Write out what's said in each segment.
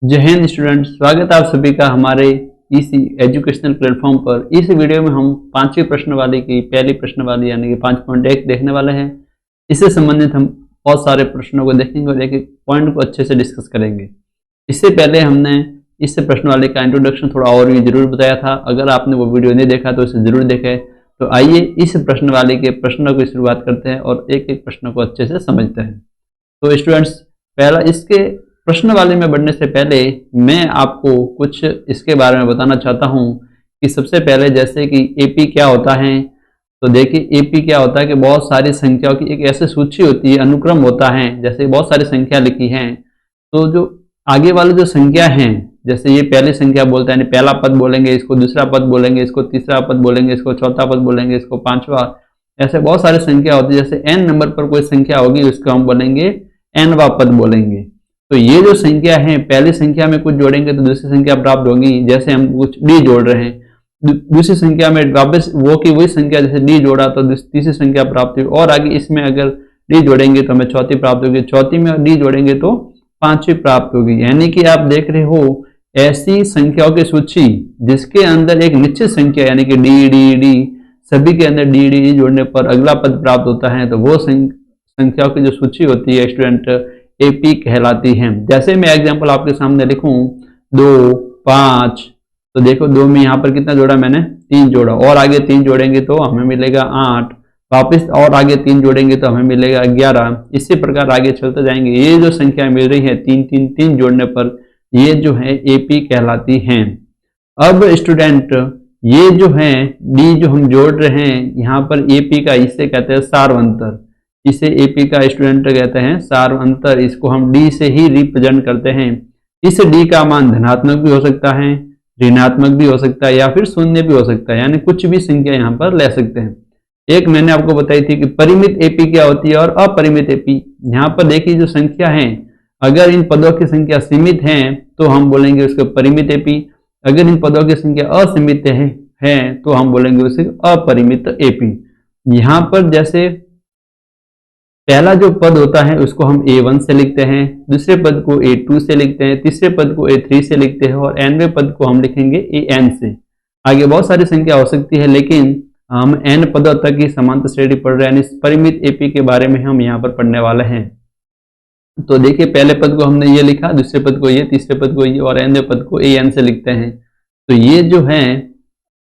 जय हिंद स्टूडेंट, स्वागत है आप सभी का हमारे इसी एजुकेशनल प्लेटफॉर्म पर। इस वीडियो में हम पांचवी प्रश्नवाली की पहली प्रश्नवाली यानी कि 5.1 देखने वाले हैं। इससे संबंधित हम बहुत सारे प्रश्नों को देखेंगे और एक एक पॉइंट को अच्छे से डिस्कस करेंगे। इससे पहले हमने इस प्रश्नवाली का इंट्रोडक्शन थोड़ा और भी जरूर बताया था। अगर आपने वो वीडियो नहीं देखा तो इसे जरूर देखें। तो आइए इस प्रश्नवाली के प्रश्नों की शुरुआत करते हैं और एक एक प्रश्न को अच्छे से समझते हैं। तो स्टूडेंट्स, पहला इसके प्रश्नवाली में बढ़ने से पहले मैं आपको कुछ इसके बारे में बताना चाहता हूं कि सबसे पहले जैसे कि एपी क्या होता है। तो देखिए एपी क्या होता है कि बहुत सारी संख्याओं की एक ऐसी सूची होती है, अनुक्रम होता है। जैसे बहुत सारी संख्या लिखी हैं तो जो आगे वाली जो संख्या हैं, जैसे ये पहली संख्या बोलते हैं, पहला पद बोलेंगे, इसको दूसरा पद बोलेंगे, इसको तीसरा पद बोलेंगे, इसको चौथा पद बोलेंगे, इसको पांचवा। ऐसे बहुत सारी संख्या होती है। जैसे एन नंबर पर कोई संख्या होगी उसको हम बोलेंगे एनवा पद बोलेंगे। तो ये जो संख्या है, पहली संख्या में कुछ जोड़ेंगे तो दूसरी संख्या प्राप्त होगी। जैसे हम कुछ डी जोड़ रहे हैं, दूसरी संख्या में वापस वो की वही संख्या, जैसे डी जोड़ा तो तीसरी संख्या प्राप्त हुई, और आगे इसमें अगर डी जोड़ेंगे तो हमें चौथी प्राप्त होगी, चौथी में डी जोड़ेंगे तो पांचवी प्राप्त होगी। यानी कि आप देख रहे हो ऐसी संख्याओं की सूची जिसके अंदर एक निश्चित संख्या यानी कि डी डी डी सभी के अंदर डी डी जोड़ने पर अगला पद प्राप्त होता है। तो वो संख्याओं की जो सूची होती है स्टूडेंट एपी कहलाती है। जैसे मैं एग्जांपल आपके सामने लिखूं 2, 5, तो देखो 2 में यहाँ पर कितना जोड़ा मैंने 3 जोड़ा, और आगे 3 जोड़ेंगे तो हमें मिलेगा 8, वापस और आगे 3 जोड़ेंगे तो हमें मिलेगा 11। इसी प्रकार आगे चलते जाएंगे। ये जो संख्या मिल रही है 3 3 3 जोड़ने पर ये जो है एपी कहलाती हैं। अब स्टूडेंट ये जो है डी जो हम जोड़ रहे हैं यहाँ पर एपी का, इसे कहते हैं सार्वंतर। इसे एपी का स्टूडेंट कहते हैं सार्वंतर। इसको हम डी से ही रिप्रेजेंट करते हैं। इस डी का मान धनात्मक भी हो सकता है, ऋणात्मक भी हो सकता है, या फिर शून्य भी हो सकता है, यानी कुछ भी संख्या यहाँ पर ले सकते हैं। एक मैंने आपको बताई थी कि परिमित एपी क्या होती है और अपरिमित एपी। यहाँ पर देखिए जो संख्या है, अगर इन पदों की संख्या सीमित है तो हम बोलेंगे उसको परिमित एपी, अगर इन पदों की संख्या असीमित है तो हम बोलेंगे उसे अपरिमित एपी। यहाँ पर जैसे पहला जो पद होता है उसको हम A1 से लिखते हैं, दूसरे पद को A2 से लिखते हैं, तीसरे पद को A3 से लिखते हैं और nवें पद को हम लिखेंगे AN से। आगे बहुत सारी संख्या हो सकती है लेकिन हम n पदों तक की समांतर श्रेणी पढ़ रहे हैं। इस परिमित एपी के बारे में हम यहाँ पर पढ़ने वाले हैं। तो देखिए पहले पद को हमने ये लिखा, दूसरे पद को ये, तीसरे पद को ये और nवें पद को AN से लिखते हैं। तो ये जो है,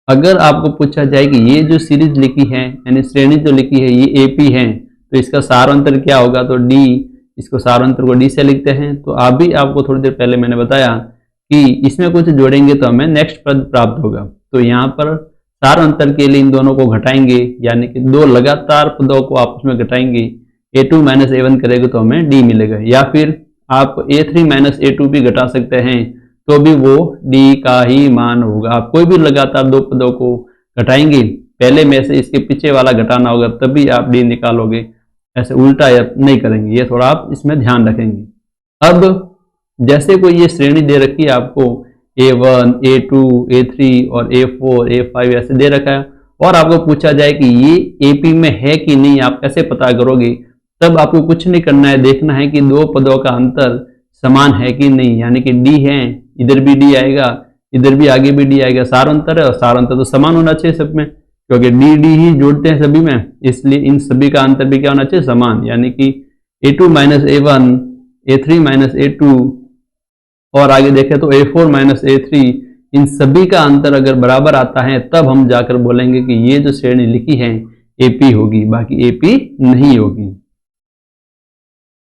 अगर आपको पूछा जाए कि ये जो सीरीज लिखी है यानी श्रेणी जो लिखी है ये एपी है तो इसका सारांतर क्या होगा, तो डी, इसको सारांतर को डी से लिखते हैं। तो अभी आपको थोड़ी देर पहले मैंने बताया कि इसमें कुछ जोड़ेंगे तो हमें नेक्स्ट पद प्राप्त होगा। तो यहाँ पर सारांतर के लिए इन दोनों को घटाएंगे, यानी कि दो लगातार पदों को आपस में घटाएंगे। A2 माइनस A1 करेंगे तो हमें डी मिलेगा, या फिर आप A3 माइनस A2 भी घटा सकते हैं तो भी वो डी का ही मान होगा। आप कोई भी लगातार दो पदों को घटाएंगे, पहले में से इसके पीछे वाला घटाना होगा तभी आप डी निकालोगे, ऐसे उल्टा या नहीं करेंगे। ये थोड़ा आप इसमें ध्यान रखेंगे। अब जैसे कोई ये श्रेणी दे रखी है आपको, A1, A2, A3 और A4, A5 ऐसे दे रखा है, और आपको पूछा जाए कि ये एपी में है कि नहीं, आप कैसे पता करोगे। तब आपको कुछ नहीं करना है, देखना है कि दो पदों का अंतर समान है कि नहीं, यानी कि डी है, इधर भी डी आएगा, इधर भी आगे भी डी आएगा। सारांतर है और सारांतर तो समान होना चाहिए सब में, क्योंकि डी डी ही जोड़ते हैं सभी में, इसलिए इन सभी का अंतर भी क्या होना चाहिए, समान। यानी कि A2 minus A1, A3 minus A2 और आगे देखें तो A4 माइनस A3, इन सभी का अंतर अगर बराबर आता है तब हम जाकर बोलेंगे कि ये जो श्रेणी लिखी है एपी होगी, बाकी एपी नहीं होगी।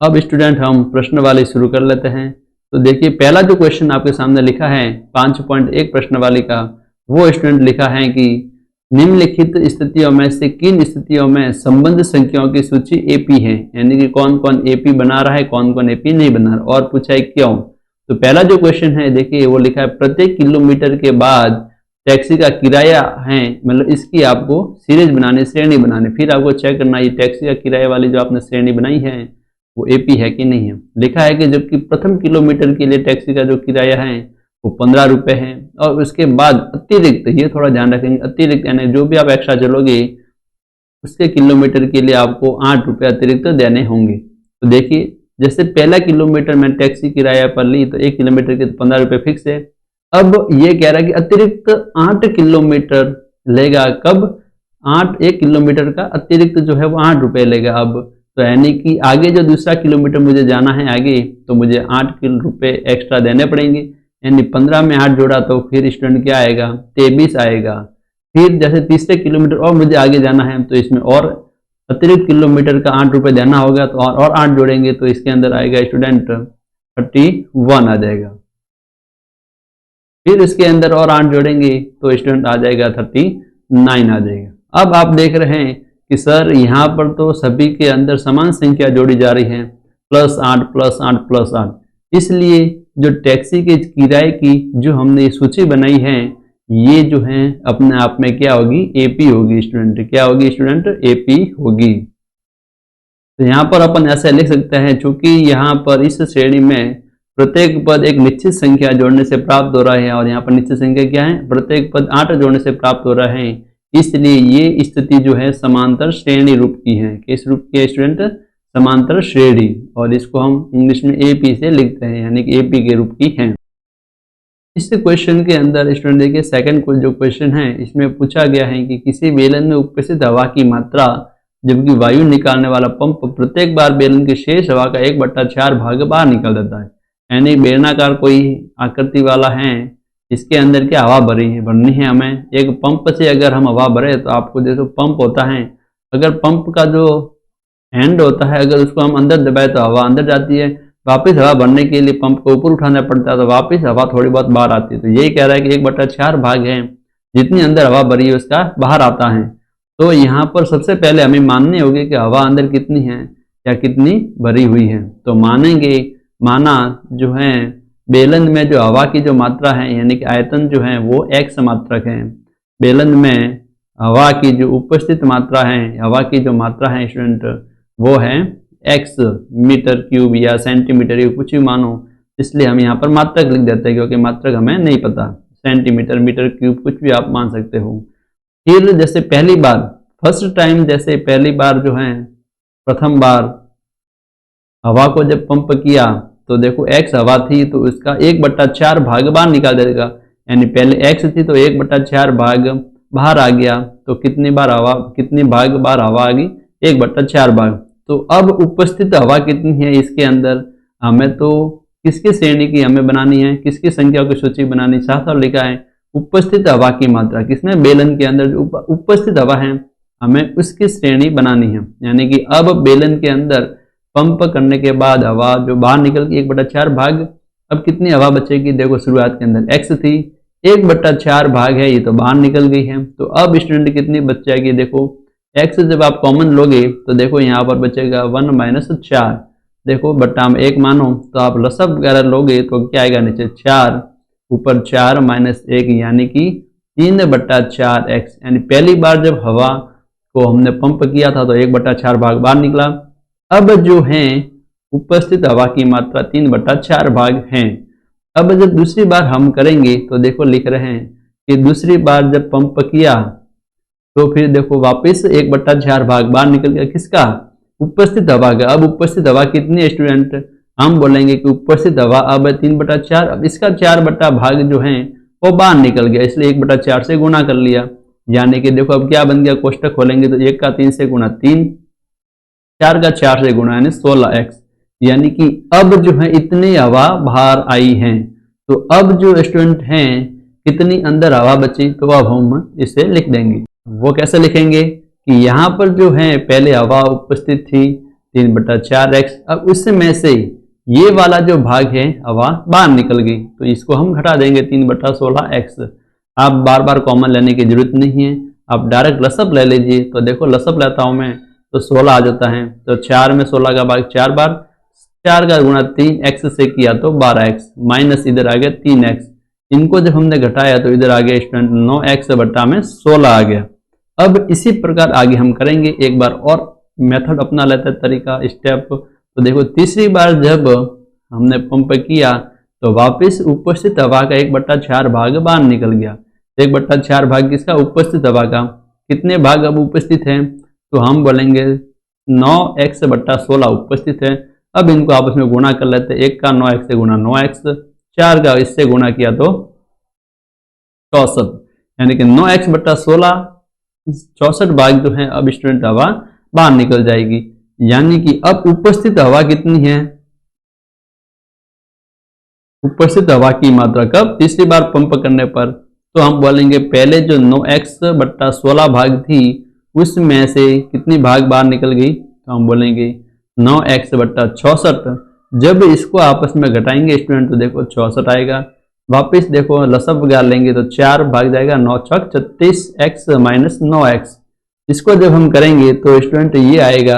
अब स्टूडेंट हम प्रश्न वाले शुरू कर लेते हैं। तो देखिए पहला जो क्वेश्चन आपके सामने लिखा है 5.1 प्रश्न वाली का, वो स्टूडेंट लिखा है कि निम्नलिखित स्थितियों में से किन स्थितियों में संबंध संख्याओं की सूची एपी है, यानी कि कौन कौन एपी बना रहा है, कौन कौन एपी नहीं बना रहा, और पूछा है क्यों। तो पहला जो क्वेश्चन है देखिए वो लिखा है प्रत्येक किलोमीटर के बाद टैक्सी का किराया है, मतलब इसकी आपको सीरीज बनानी, श्रेणी बनानी, फिर आपको चेक करना ये टैक्सी का किराया वाली जो आपने श्रेणी बनाई है वो एपी है कि नहीं है। लिखा है कि जबकि प्रथम किलोमीटर के लिए टैक्सी का जो किराया है वो 15 रुपये है, और उसके बाद अतिरिक्त, ये थोड़ा ध्यान रखेंगे, अतिरिक्त यानी जो भी आप एक्स्ट्रा चलोगे उसके किलोमीटर के लिए आपको 8 रुपये अतिरिक्त देने होंगे। तो देखिए जैसे पहला किलोमीटर मैं टैक्सी किराया पर ली तो 1 किलोमीटर के 15 रुपये फिक्स है। अब ये कह रहा है कि अतिरिक्त 8 किलोमीटर लेगा, कब 1 किलोमीटर का अतिरिक्त जो है वो 8 रुपये लेगा। अब तो यानी कि आगे जो दूसरा किलोमीटर मुझे जाना है आगे, तो मुझे 8 रुपये एक्स्ट्रा देने पड़ेंगे। यानी 15 में 8 जोड़ा तो फिर स्टूडेंट क्या आएगा, 23 आएगा। फिर जैसे तीसरे किलोमीटर और मुझे आगे जाना है तो इसमें और अतिरिक्त किलोमीटर का 8 रुपये देना होगा, तो और 8 जोड़ेंगे तो इसके अंदर आएगा स्टूडेंट 31 आ जाएगा। फिर इसके अंदर और 8 जोड़ेंगे तो स्टूडेंट आ जाएगा 39 आ जाएगा। अब आप देख रहे हैं कि सर यहाँ पर तो सभी के अंदर समान संख्या जोड़ी जा रही है, +8 +8 +8, इसलिए जो टैक्सी के किराए की जो हमने सूची बनाई है ये जो है अपने आप में क्या होगी, एपी होगी स्टूडेंट। क्या होगी स्टूडेंट, एपी होगी। तो यहाँ पर अपन ऐसा लिख सकते हैं, चूंकि यहाँ पर इस श्रेणी में प्रत्येक पद एक निश्चित संख्या जोड़ने से प्राप्त हो रहा है, और यहाँ पर निश्चित संख्या क्या है, प्रत्येक पद 8 जोड़ने से प्राप्त हो रहा है, इसलिए ये स्थिति जो है समांतर श्रेणी रूप की है। किस रूप की है स्टूडेंट, समांतर श्रेणी, और इसको हम इंग्लिश में एपी से लिखते हैं, यानी कि एपी के रूप की है। इस क्वेश्चन के अंदर स्टूडेंट देखिए सेकंड जो क्वेश्चन है इसमें पूछा गया है कि किसी बेलन में उपस्थित हवा की मात्रा जबकि वायु निकालने वाला पंप प्रत्येक बार बेलन के शेष हवा का 1/4 भाग बाहर निकाल देता है। यानी बेलनाकार कोई आकृति वाला है, इसके अंदर क्या हवा भरनी है हमें। एक पंप से अगर हम हवा भरे तो आपको देखो पंप होता है, अगर पंप का जो हैंड होता है अगर उसको हम अंदर दबाए तो हवा अंदर जाती है, वापस हवा भरने के लिए पंप को ऊपर उठाना पड़ता है तो वापस हवा थोड़ी बहुत बाहर आती है। तो यही कह रहा है कि 1/4 भाग है, जितनी अंदर हवा भरी है उसका बाहर आता है। तो यहाँ पर सबसे पहले हमें मानने होगी कि हवा अंदर कितनी है या कितनी भरी हुई है। तो मानेंगे, माना जो है बेलन में जो हवा की जो मात्रा है यानी कि आयतन जो है वो x मात्रक है। बेलन में हवा की जो उपस्थित मात्रा है, हवा की जो मात्रा है स्टूडेंट वो है x मीटर क्यूब या सेंटीमीटर, ये कुछ भी मानो, इसलिए हम यहाँ पर मात्रक लिख देते हैं क्योंकि मात्रक हमें नहीं पता, सेंटीमीटर मीटर क्यूब कुछ भी आप मान सकते हो। फिर जैसे पहली बार फर्स्ट टाइम, जैसे पहली बार जो है प्रथम बार हवा को जब पंप किया तो देखो x हवा थी तो उसका 1/4 भाग बाहर निकाल देगा, यानी पहले x थी तो 1/4 भाग बाहर आ गया, तो कितनी बार हवा, कितनी भाग बाहर हवा आ गई, 1/4 भाग। तो अब उपस्थित हवा कितनी है इसके अंदर, हमें तो किसकी श्रेणी की हमें बनानी है, किसकी संख्या की सूची बनानी, साथ साथ लिखा है उपस्थित हवा की मात्रा, किसमें बेलन के अंदर जो उपस्थित हवा है हमें उसकी श्रेणी बनानी है। यानी कि अब बेलन के अंदर पंप करने के बाद हवा जो बाहर निकल गई 1/4 भाग, अब कितनी हवा बचेगी, देखो शुरुआत के अंदर x थी, 1/4 भाग है ये तो बाहर निकल गई है, तो अब स्टूडेंट कितनी बच जाएगी, देखो x जब आप कॉमन लोगे तो देखो यहाँ पर बचेगा 1 - 4, देखो बट्टा में 1 मानो तो आप लसब वगैरह लोगे तो क्या आएगा नीचे 4, ऊपर 4 - 1 यानी कि 3/4x। यानी पहली बार जब हवा को हमने पंप किया था तो 1/4 भाग बाहर निकला, अब जो है उपस्थित हवा की मात्रा 3/4 भाग है। अब जब दूसरी बार हम करेंगे तो देखो लिख रहे हैं कि दूसरी बार जब पंप किया तो फिर देखो वापस 1/4 भाग बाहर निकल गया, किसका, उपस्थित हवा का। अब उपस्थित हवा कितनी है स्टूडेंट, हम बोलेंगे कि उपस्थित हवा अब 3/4, अब इसका 4 बट्टा भाग जो है वो बाहर निकल गया, इसलिए 1/4 से गुणा कर लिया। यानी कि देखो अब क्या बन गया, कोष्टक खोलेंगे तो 1 का 3 से गुणा 3, 4 का 4 से गुणा यानी 16x। यानी कि अब जो है इतनी हवा बाहर आई है, तो अब जो स्टूडेंट हैं कितनी अंदर हवा बची, तो अब हम इसे लिख देंगे। वो कैसे लिखेंगे कि यहाँ पर जो है पहले हवा उपस्थित थी 3/4x, अब उसमें से ये वाला जो भाग है हवा बाहर निकल गई तो इसको हम घटा देंगे 3/16x। आप बार बार कॉमन लेने की जरूरत नहीं है, आप डायरेक्ट लसअप ले लीजिए। तो देखो लसअप लेता हूं मैं तो 16 आ जाता है, तो 4 में 16 का भाग 4 बार, 4 का गुणा 3x से किया तो 12x, माइनस इधर आ गया 3x, इनको जब हमने घटाया तो इधर आ गया स्टूडेंट 9x बट्टा में 16 आ गया। अब इसी प्रकार आगे हम करेंगे, एक बार और मेथड अपना लेते हैं, तरीका स्टेप। तो देखो तीसरी बार जब हमने पंप किया तो वापस उपस्थित हवा का 1/4 भाग बाहर निकल गया। 1/4 भाग किसका, उपस्थित हवा का। कितने भाग अब उपस्थित हैं, तो हम बोलेंगे 9x/16 उपस्थित है, अब इनको आपस में गुणा कर लेते हैं। 1 का 9x से गुणा 9x, 4 का इससे गुणा किया तो 64, यानी कि 9x बटा 16, 64 भाग जो है अब स्टूडेंट हवा बाहर निकल जाएगी। यानी कि अब उपस्थित हवा कितनी है, उपस्थित हवा की मात्रा कब, तीसरी बार पंप करने पर। तो हम बोलेंगे पहले जो 9x बट्टा 16 भाग थी उसमें से कितनी भाग बाहर निकल गई, तो हम बोलेंगे 9x बट्टा 64। जब इसको आपस में घटाएंगे स्टूडेंट तो देखो 64 आएगा। वापस देखो लसब गार लेंगे तो 4 भाग जाएगा, 9 छक 36, x माइनस 9x। इसको जब हम करेंगे तो स्टूडेंट ये आएगा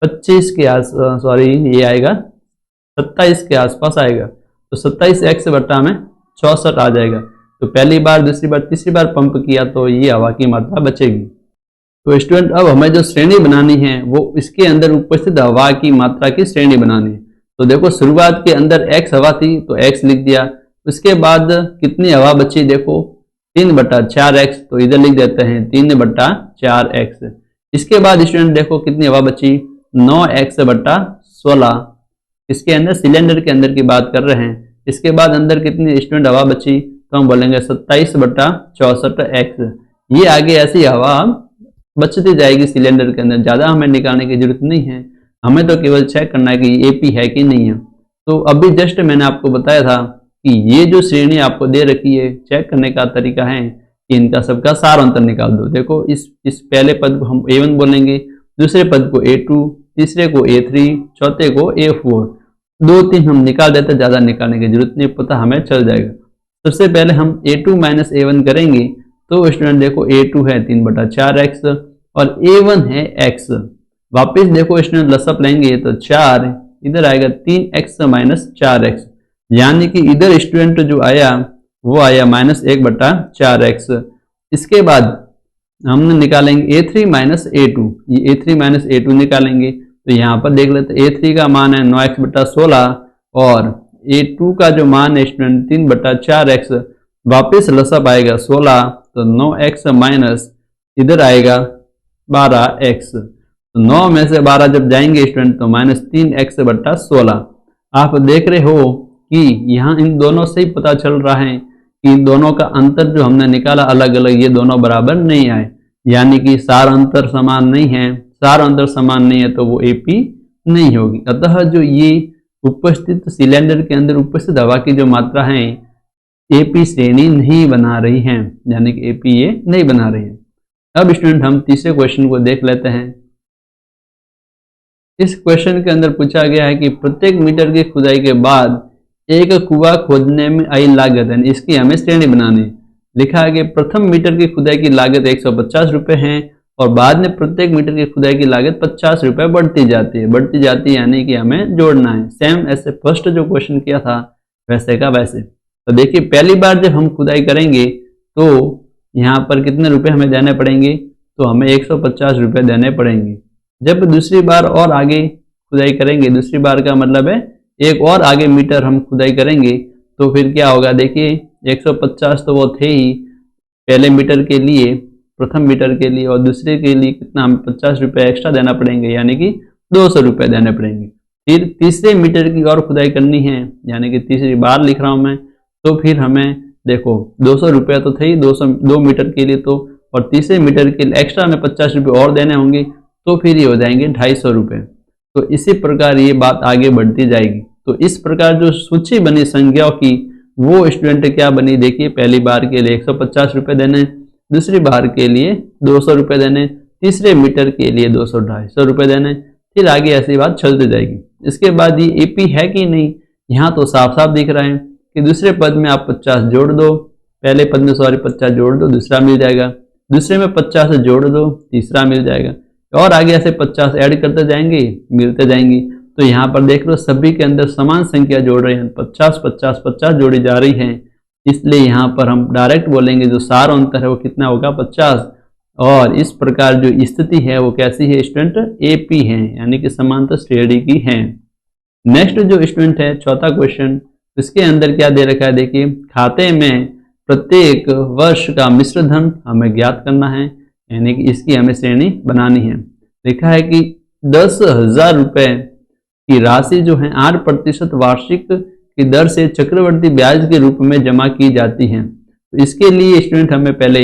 25 के ये आएगा 27 के आसपास आएगा। तो 27x बट्टा में 64 आ जाएगा। तो पहली बार, दूसरी बार, तीसरी बार पंप किया तो ये हवा की मात्रा बचेगी। तो स्टूडेंट अब हमें जो श्रेणी बनानी है वो इसके अंदर उपस्थित हवा की मात्रा की श्रेणी बनानी है। तो देखो शुरुआत के अंदर x हवा थी तो x लिख दिया। उसके बाद कितनी हवा बची, देखो 3 बटा 4x, तो इधर लिख देते हैं 3 बटा 4x। इसके बाद स्टूडेंट देखो कितनी हवा बची, 9x बटा 16। इसके अंदर सिलेंडर के अंदर की बात कर रहे हैं। इसके बाद अंदर कितनी स्टूडेंट हवा बची, तो हम बोलेंगे 27 बटा 64x। ये आगे ऐसी हवा बचती जाएगी सिलेंडर के अंदर, ज़्यादा हमें निकालने की जरूरत नहीं है, हमें तो केवल चेक करना है कि AP है कि नहीं है। तो अभी जस्ट मैंने आपको बताया था कि ये जो श्रेणी आपको दे रखी है, चेक करने का तरीका है कि इनका सबका सार अंतर निकाल दो। देखो इस पहले पद को हम A1 बोलेंगे, दूसरे पद को A2, तीसरे को A3, चौथे को A4। 2-3 हम निकाल देते, ज़्यादा निकालने की जरूरत नहीं, पता हमें चल जाएगा। सबसे पहले हम A2 माइनस A1 करेंगे तो स्टूडेंट देखो A2 है 3 बटा 4x और A1 है x। वापिस देखो स्टूडेंट लसअप लेंगे तो 4 इधर आएगा 3x माइनस 4x, यानी कि इधर स्टूडेंट जो आया वो आया -1 बटा 4x। इसके बाद हम निकालेंगे A3 माइनस A2, ये A3 माइनस A2 निकालेंगे तो यहाँ पर देख लेते A3 का मान है 9x बटा 16 और A2 का जो मान है स्टूडेंट 3 बटा 4x। वापिस लसअप आएगा 16 तो 9x माइनस इधर आएगा 12x। तो 9 में से 12 जब जाएंगे स्टूडेंट तो -3x बटा 16। आप देख रहे हो कि यहाँ इन दोनों से ही पता चल रहा है कि इन दोनों का अंतर जो हमने निकाला अलग अलग, ये दोनों बराबर नहीं आए, यानी कि सार अंतर समान नहीं है। सार अंतर समान नहीं है तो वो AP नहीं होगी। अतः जो ये उपस्थित सिलेंडर के अंदर उपस्थित हवा की जो मात्रा है AP श्रेणी नहीं बना रही है, यानी कि AP ये नहीं बना रही है। अब स्टूडेंट हम तीसरे क्वेश्चन को देख लेते हैं। इस क्वेश्चन के अंदर पूछा गया है कि प्रत्येक मीटर की खुदाई के बाद एक कुआं खोदने में आई लागत है, इसकी हमें श्रेणी बनानी है। लिखा है कि प्रथम मीटर की खुदाई की लागत 150 रुपये है और बाद में प्रत्येक मीटर की खुदाई की लागत 50 रुपये बढ़ती जाती है, यानी कि हमें जोड़ना है। सेम ऐसे फर्स्ट जो क्वेश्चन किया था वैसे का वैसे। तो देखिए पहली बार जब हम खुदाई करेंगे तो यहाँ पर कितने रुपए हमें देने पड़ेंगे, तो हमें 150 रुपये देने पड़ेंगे। जब दूसरी बार और आगे खुदाई करेंगे, दूसरी बार का मतलब है एक और आगे मीटर हम खुदाई करेंगे तो फिर क्या होगा, देखिए 150 तो वो थे ही पहले मीटर के लिए, प्रथम मीटर के लिए, और दूसरे के लिए कितना हमें 50 रुपये एक्स्ट्रा देना पड़ेंगे, यानी कि 200 रुपये देने पड़ेंगे। फिर तीसरे मीटर की और खुदाई करनी है, यानी कि तीसरी बार लिख रहा हूँ मैं, तो फिर हमें देखो 200 रुपये तो थे ही 2 मीटर के लिए, तो और तीसरे मीटर के लिए एक्स्ट्रा हमें 50 रुपये और देने होंगे, तो फिर ये हो जाएंगे 250 रुपये। तो इसी प्रकार ये बात आगे बढ़ती जाएगी। तो इस प्रकार जो सूची बनी संख्याओं की वो स्टूडेंट क्या बनी, देखिए पहली बार के लिए 150 रुपये देने, दूसरी बार के लिए 200 रुपये देने, तीसरे मीटर के लिए 200-250 रुपये देने, फिर आगे ऐसी बात चलती जाएगी। इसके बाद ये AP है कि नहीं, यहाँ तो साफ साफ दिख रहा है कि दूसरे पद में आप 50 जोड़ दो, पहले पद में 50 जोड़ दो, दूसरा मिल जाएगा, दूसरे में 50 जोड़ दो, तीसरा मिल जाएगा, और आगे ऐसे 50 ऐड करते जाएंगे, मिलते जाएंगी। तो यहाँ पर देख लो सभी के अंदर समान संख्या जोड़ रहे हैं, 50-50-50 जोड़ी जा रही है, इसलिए यहाँ पर हम डायरेक्ट बोलेंगे जो सार अंतर है वो कितना होगा, 50। और इस प्रकार जो स्थिति है वो कैसी है स्टूडेंट, AP है, यानी कि समांतर श्रेणी की है। नेक्स्ट जो स्टूडेंट है चौथा क्वेश्चन, इसके अंदर क्या दे रखा है, देखिए खाते में प्रत्येक वर्ष का मिश्र धन हमें ज्ञात करना है, यानी कि इसकी हमें श्रेणी बनानी है। लिखा है कि 10,000 रुपये की राशि जो है 8% वार्षिक की दर से चक्रवर्ती ब्याज के रूप में जमा की जाती है। तो इसके लिए स्टूडेंट हमें पहले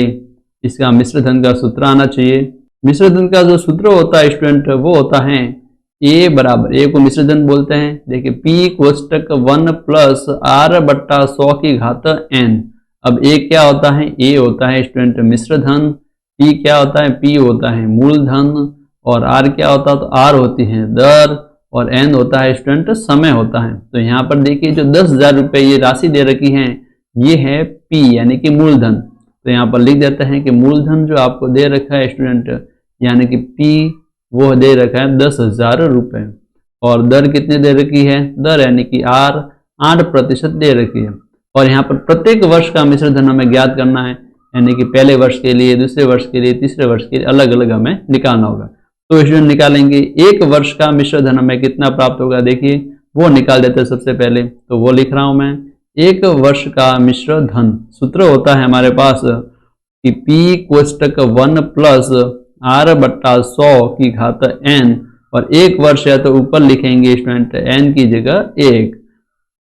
इसका मिश्र धन का सूत्र आना चाहिए। मिश्र धन का जो सूत्र होता है स्टूडेंट वो होता है ए बराबर, ए को मिश्र धन बोलते हैं। देखिए पी कोष्टक 1 प्लस आर बट्टा 100 की घात एन। अब ए क्या होता है, ए होता है स्टूडेंट मिश्र धन, पी क्या होता है, पी होता है मूलधन, और आर क्या होता है, तो आर होती है दर, और एन होता है स्टूडेंट समय होता है। तो यहाँ पर देखिए जो 10,000 रुपये ये राशि दे रखी है ये है पी यानी कि मूलधन। तो यहाँ पर लिख देते हैं कि मूलधन जो आपको दे रखा है स्टूडेंट यानी कि पी वो दे रखा है 10,000 रुपये, और दर कितने दे रखी है, दर यानी कि आर 8% दे रखी है। और यहाँ पर प्रत्येक वर्ष का मिश्र धन हमें ज्ञात करना है, यानी कि पहले वर्ष के लिए, दूसरे वर्ष के लिए, तीसरे वर्ष के लिए अलग अलग हमें निकालना होगा। तो स्टूडेंट निकालेंगे एक वर्ष का मिश्र धन हमें कितना प्राप्त होगा, देखिए वो निकाल देते हैं सबसे पहले। तो वो लिख रहा हूं मैं, एक वर्ष का मिश्र धन सूत्र होता है हमारे पास कि पी कोष्टक 1 प्लस आर बट्टा 100 की घात एन, और एक वर्ष है तो ऊपर लिखेंगे स्टूडेंट एन की जगह 1।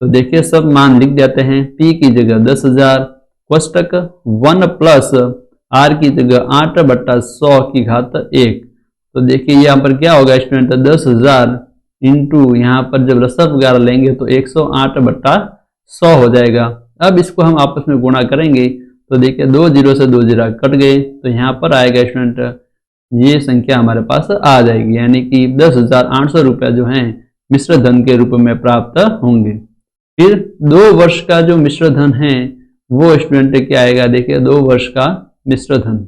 तो देखिए सब मान लिख देते हैं, पी की जगह 10,000, कोष्टक 1 प्लस आर की जगह 8 बट्टा 100 की घात 1। तो देखिए यहाँ पर क्या होगा स्टूडेंट, 10,000 इंटू यहाँ पर जब रसद वगैरह लेंगे तो 108 बट्टा 100 हो जाएगा। अब इसको हम आपस में गुणा करेंगे तो देखिए 2 जीरो से 2 जीरो कट गए, तो यहाँ पर आएगा स्टूडेंट ये संख्या हमारे पास आ जाएगी, यानी कि 10,800 रुपये जो हैं मिश्र धन के रूप में प्राप्त होंगे। फिर 2 वर्ष का जो मिश्र धन है वो स्टूडेंट क्या आएगा, देखिए 2 वर्ष का मिश्र धन,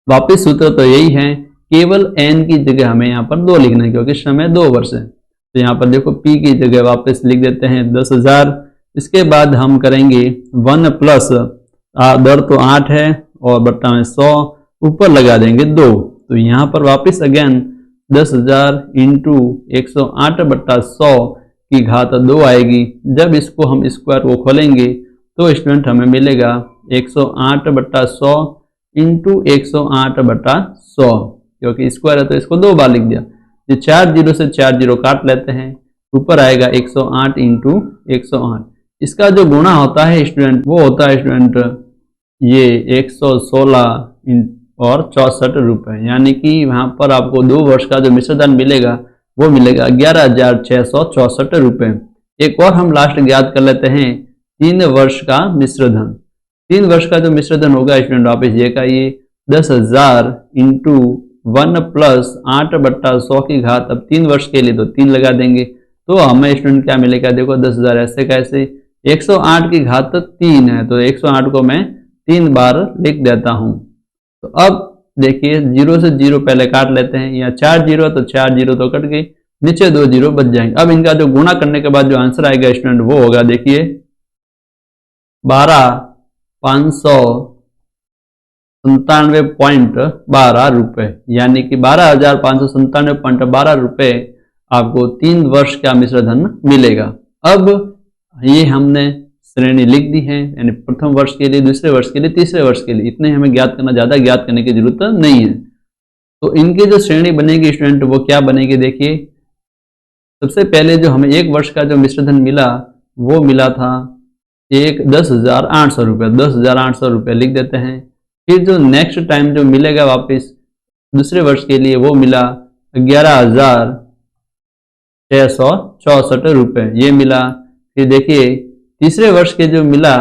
वापिस सूत्र तो यही है, केवल n की जगह हमें यहाँ पर 2 लिखना है क्योंकि समय 2 वर्ष है। तो यहाँ पर देखो p की जगह वापस लिख देते हैं 10,000। इसके बाद हम करेंगे 1 प्लस दर तो 8 है और बट्टा में 100, ऊपर लगा देंगे 2। तो यहाँ पर वापस अगेन 10,000 इंटू 108 बट्टा 100 की घात 2 आएगी। जब इसको हम स्क्वायर को खोलेंगे तो स्टूडेंट हमें मिलेगा 108 बट्टा 100 इंटू 108 बट्टा 100, क्योंकि स्क्वायर है तो इसको 2 बार लिख दिया। ये 4 जीरो से 4 जीरो काट लेते हैं, ऊपर आएगा 108 इंटू 108। इसका जो गुणा होता है स्टूडेंट वो होता है स्टूडेंट ये 116 और 64 रुपये, यानी कि वहाँ पर आपको 2 वर्ष का जो मिश्र धन मिलेगा वो मिलेगा 11,664 रुपये। एक और हम लास्ट ज्ञात कर लेते हैं 3 वर्ष का मिश्र धन। 3 वर्ष का जो मिश्र धन होगा स्टूडेंट वापस ये का ये 10,000 इंटू 1 प्लस 8 बट्टा 100 की घात, अब 3 वर्ष के लिए तो 3 लगा देंगे तो हमें स्टूडेंट क्या मिलेगा, देखो 10,000 ऐसे कैसे, 108 की घात 3 है तो 108 को मैं 3 बार लिख देता हूँ। तो अब देखिए 0 से 0 पहले काट लेते हैं, या 4 जीरो तो 4 जीरो तो कट गई, नीचे 2 जीरो बच जाएंगे। अब इनका जो गुणा करने के बाद जो आंसर आएगा स्टूडेंट वो होगा देखिए 12,597.12 रुपये, यानी कि 12,597.12 रुपये आपको 3 वर्ष का मिश्र धन मिलेगा। अब ये हमने श्रेणी लिख दी है, यानी प्रथम वर्ष के लिए, दूसरे वर्ष के लिए, तीसरे वर्ष के लिए, इतने हमें ज्ञात करना, ज़्यादा ज्ञात करने की जरूरत नहीं है। तो इनकी जो श्रेणी बनेगी स्टूडेंट वो क्या बनेगी, देखिए सबसे पहले जो हमें 1 वर्ष का जो मिश्र धन मिला वो मिला था 10,800 रुपये, 10,800 रुपये लिख देते हैं। फिर जो नेक्स्ट टाइम जो मिलेगा वापस दूसरे वर्ष के लिए वो मिला 11,664 रुपये, ये मिला। फिर देखिए तीसरे वर्ष के जो मिला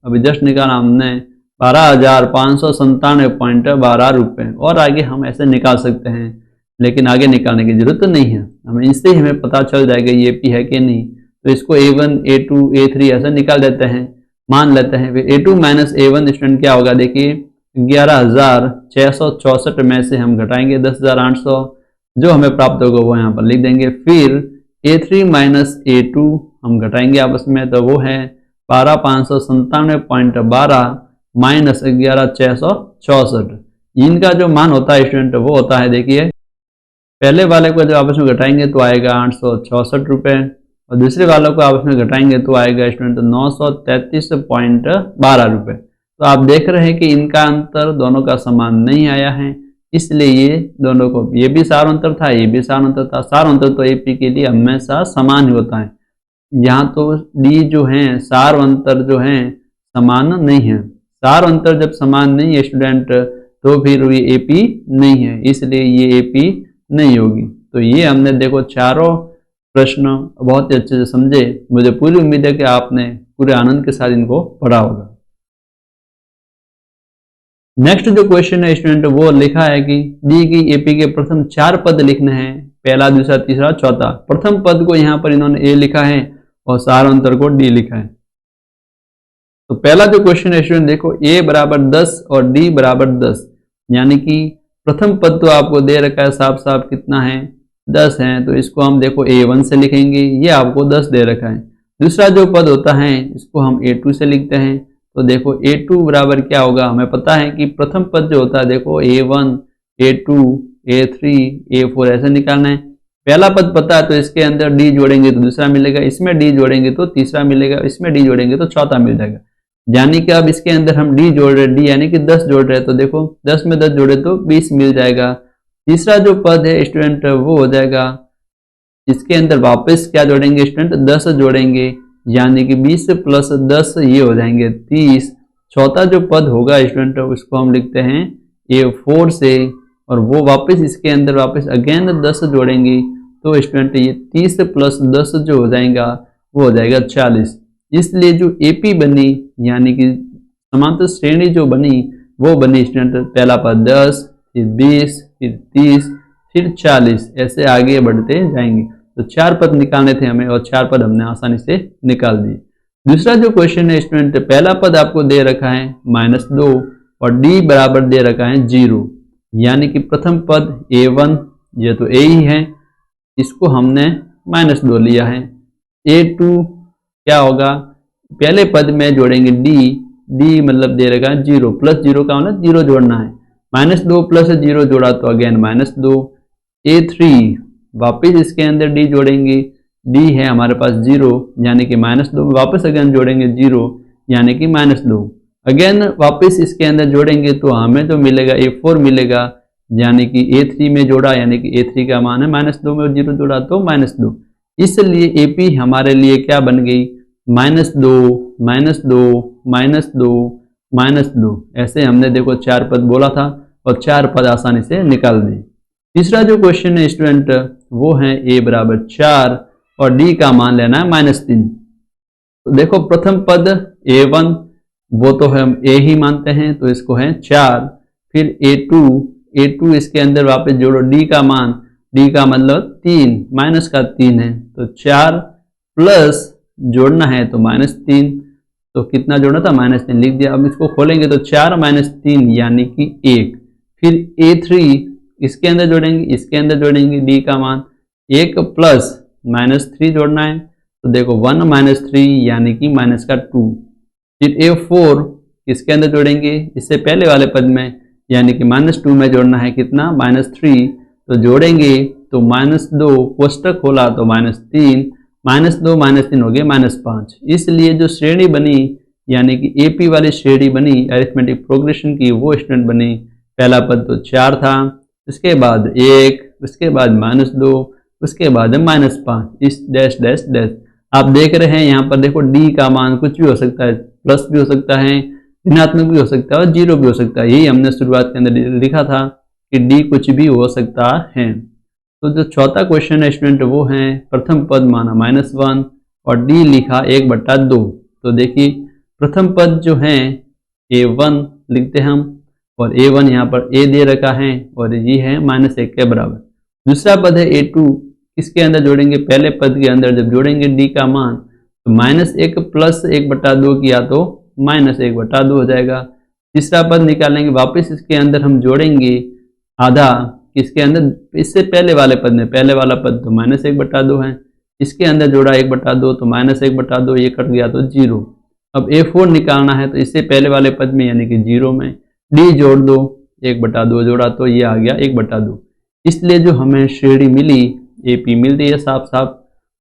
अभी जस्ट निकाला हमने 12,597.12 रुपये, और आगे हम ऐसे निकाल सकते हैं, लेकिन आगे निकालने की जरूरत नहीं है, हमें इससे ही हमें पता चल जाएगा ये पी है कि नहीं। तो इसको A1 A2 A3 ऐसे निकाल देते हैं, मान लेते हैं। फिर A2 माइनस A1 स्टूडेंट क्या होगा, देखिए 11,664 में से हम घटाएंगे 10,800, जो हमें प्राप्त होगा वो यहाँ पर लिख देंगे। फिर A3 माइनस A2 हम घटाएंगे आपस में, तो वो है 12,597.12 माइनस 11,664। इनका जो मान होता है स्टूडेंट वो होता है देखिए, पहले वाले को जब आपस में घटाएंगे तो आएगा 864 रुपये, और दूसरे वालों को आपस में घटाएंगे तो आएगा स्टूडेंट 933.12 रुपये। तो आप देख रहे हैं कि इनका अंतर दोनों का समान नहीं आया है, इसलिए ये दोनों को, ये भी सार अंतर था, ये भी सार अंतर था। सार अंतर तो एपी के लिए हमेशा समान ही होता है। यहाँ तो डी जो है सार अंतर जो है समान नहीं है। सार अंतर जब समान नहीं है स्टूडेंट तो फिर ये एपी नहीं है, इसलिए ये एपी नहीं होगी। तो ये हमने देखो चारों प्रश्न बहुत ही अच्छे से समझे। मुझे पूरी उम्मीद है कि आपने पूरे आनंद के साथ इनको पढ़ा होगा। नेक्स्ट जो क्वेश्चन है स्टूडेंट वो लिखा है कि दी गई एपी के प्रथम 4 पद लिखने हैं, पहला, दूसरा, तीसरा, चौथा। प्रथम पद को यहाँ पर इन्होंने ए लिखा है और सार अंतर को डी लिखा है। तो पहला जो क्वेश्चन है स्टूडेंट देखो, a बराबर 10 और d बराबर 10, यानी कि प्रथम पद तो आपको दे रखा है साफ साफ कितना है 10 है, तो इसको हम देखो a1 से लिखेंगे, ये आपको 10 दे रखा है। दूसरा जो पद होता है इसको हम a2 से लिखते हैं, तो देखो a2 बराबर क्या होगा, हमें पता है कि प्रथम पद जो होता है देखो a1 a2 a3 a4 ऐसे निकालना है। पहला पद पता है तो इसके अंदर d जोड़ेंगे तो दूसरा मिलेगा, इसमें d जोड़ेंगे तो तीसरा मिलेगा, इसमें d जोड़ेंगे तो चौथा मिल जाएगा। यानी कि अब इसके अंदर हम d जोड़ रहे, d यानी कि 10 जोड़ रहे हैं, तो देखो 10 में 10 जोड़े तो 20 मिल जाएगा। तीसरा जो पद है स्टूडेंट वो हो जाएगा, इसके अंदर वापस क्या जोड़ेंगे स्टूडेंट 10 जोड़ेंगे, यानी कि 20 प्लस 10 ये हो जाएंगे 30। चौथा जो पद होगा स्टूडेंट उसको हम लिखते हैं a4 से, और वो वापस इसके अंदर वापस अगेन 10 जोड़ेंगे, तो स्टूडेंट ये 30 प्लस 10 जो हो जाएगा वो हो जाएगा 40। इसलिए जो एपी बनी यानी कि समांतर श्रेणी जो बनी वो बनी स्टूडेंट, पहला पद 10, फिर 20, फिर 30, फिर 40, ऐसे आगे बढ़ते जाएंगे। तो 4 पद निकालने थे हमें और 4 पद हमने आसानी से निकाल दिए। दूसरा जो क्वेश्चन है स्टूडेंट, पहला पद आपको दे रखा है -2 और d बराबर दे रखा है 0, यानी कि प्रथम पद a1 ये तो a ही है, इसको हमने -2 लिया है। a2 क्या होगा, पहले पद में जोड़ेंगे d मतलब दे रखा है 0, प्लस 0 का मतलब 0 जोड़ना है, -2 प्लस 0 जोड़ा तो अगेन -2। a3 वापस इसके अंदर d जोड़ेंगे, d है हमारे पास 0, यानी कि -2 वापस अगेन जोड़ेंगे 0, यानी कि -2 अगेन वापस इसके अंदर जोड़ेंगे तो हमें जो मिलेगा a4 मिलेगा, यानी कि a3 में जोड़ा, यानी कि a3 का मान है -2 में 0 जोड़ा तो -2। इसलिए AP हमारे लिए क्या बन गई, -2 -2 -2 ऐसे हमने देखो 4 पद बोला था और 4 पद आसानी से निकाल दिए। तीसरा जो क्वेश्चन है स्टूडेंट वो है a बराबर 4 और d का मान लेना है -3। तो देखो प्रथम पद a1 वो तो हम a ही मानते हैं तो इसको है 4, फिर a2 इसके अंदर वापस जोड़ो, d का मान, d का मतलब 3, माइनस का 3 है तो 4 प्लस जोड़ना है तो -3, तो कितना जोड़ना था -3 लिख दिया। अब इसको खोलेंगे तो 4 - 3 यानी कि 1, फिर a3 इसके अंदर जोड़ेंगे, इसके अंदर जोड़ेंगे d का मान 1 प्लस -3 जोड़ना है, तो देखो 1 - 3 यानी कि -2, फिर a4 इसके अंदर जोड़ेंगे, इससे पहले वाले पद में यानी कि -2 में जोड़ना है कितना -3, तो जोड़ेंगे तो -2 कोष्टक खोला तो -3, -2 -3 हो गया -5। इसलिए जो श्रेणी बनी यानी कि एपी वाली श्रेणी बनी अरिथमेटिक प्रोग्रेशन की वो स्टूडेंट बनी, पहला पद तो 4 था, उसके बाद 1, उसके बाद -2, उसके बाद -5, इस डैश डैश डैश। आप देख रहे हैं यहाँ पर देखो डी का मान कुछ भी हो सकता है, प्लस भी हो सकता है, ऋणात्मक भी हो सकता है और 0 भी हो सकता है। यही हमने शुरुआत के अंदर लिखा था कि डी कुछ भी हो सकता है। तो जो चौथा क्वेश्चन है स्टूडेंट वो है प्रथम पद माना -1 और डी लिखा 1/2। तो देखिए प्रथम पद जो है a1 लिखते हम, और a1 यहाँ पर a दे रखा है और ये है -1 के बराबर। दूसरा पद है a2, इसके अंदर जोड़ेंगे, पहले पद के अंदर जब जोड़ेंगे d का मान तो -1 प्लस 1/2 किया तो -1/2 हो जाएगा। तीसरा पद निकालेंगे, वापस इसके अंदर हम जोड़ेंगे आधा, इसके अंदर इससे पहले वाले पद में, पहले वाला पद तो -1/2 है, इसके अंदर जोड़ा 1/2 तो -1/2, ये कट गया तो 0। अब a4 निकालना है तो इससे पहले वाले पद में यानी कि 0 में d जोड़ दो, 1/2 जोड़ा तो ये आ गया 1/2। इसलिए जो हमें श्रेणी मिली AP मिल रही है साफ साफ,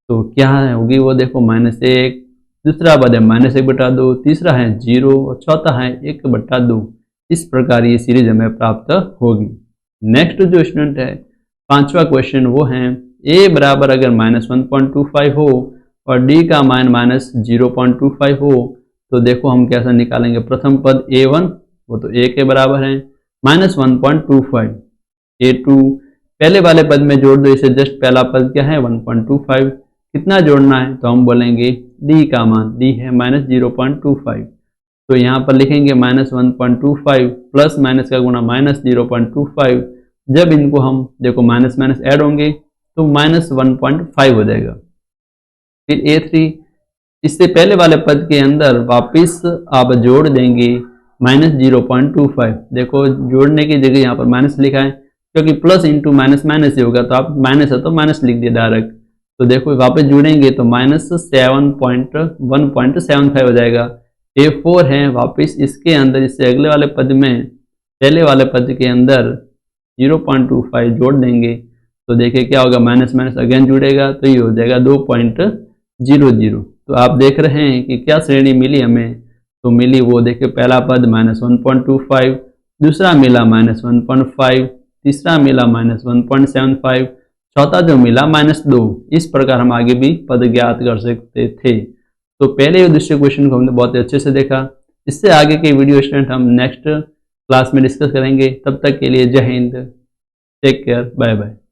तो क्या होगी वो देखो -1, दूसरा पद है -1/2, तीसरा है 0 और चौथा है 1/2। इस प्रकार ये सीरीज हमें प्राप्त होगी। नेक्स्ट जो स्टूडेंट है, पांचवा क्वेश्चन वो है a बराबर अगर -1.25 हो और d का मान -0.25 हो तो देखो हम कैसा निकालेंगे। प्रथम पद a1 वो तो a के बराबर है, -1.25 a2 पहले वाले पद में जोड़ दो, इसे जस्ट पहला पद क्या है 1.25, कितना जोड़ना है तो हम बोलेंगे d का मान, d है -0.25, तो यहाँ पर लिखेंगे -1.25 प्लस माइनस का गुणा -0.25, जब इनको हम देखो माइनस माइनस ऐड होंगे तो -1.5 हो जाएगा। फिर a3 इससे पहले वाले पद के अंदर वापस आप जोड़ देंगे -0.25, देखो जोड़ने की जगह यहाँ पर माइनस लिखा है क्योंकि प्लस इंटू माइनस माइनस ही होगा, तो आप माइनस है तो माइनस लिख दिया डायरेक्ट, तो देखो वापस जोड़ेंगे तो -1.75 हो जाएगा। a4 है, वापस इसके अंदर इससे अगले वाले पद में पहले वाले पद के अंदर 0.25 जोड़ देंगे तो देखिए क्या होगा, माइनस माइनस अगेन जुड़ेगा तो ये हो जाएगा 2.00। तो आप देख रहे हैं कि क्या श्रेणी मिली हमें, तो मिली वो देखिए पहला पद -1.25, दूसरा मिला -1.5, तीसरा मिला -1.75, चौथा जो मिला -2। इस प्रकार हम आगे भी पद ज्ञात कर सकते थे। तो पहले दूसरे क्वेश्चन को हमने बहुत अच्छे से देखा। इससे आगे के वीडियो स्टूडेंट हम नेक्स्ट क्लास में डिस्कस करेंगे। तब तक के लिए जय हिंद, टेक केयर, बाय बाय।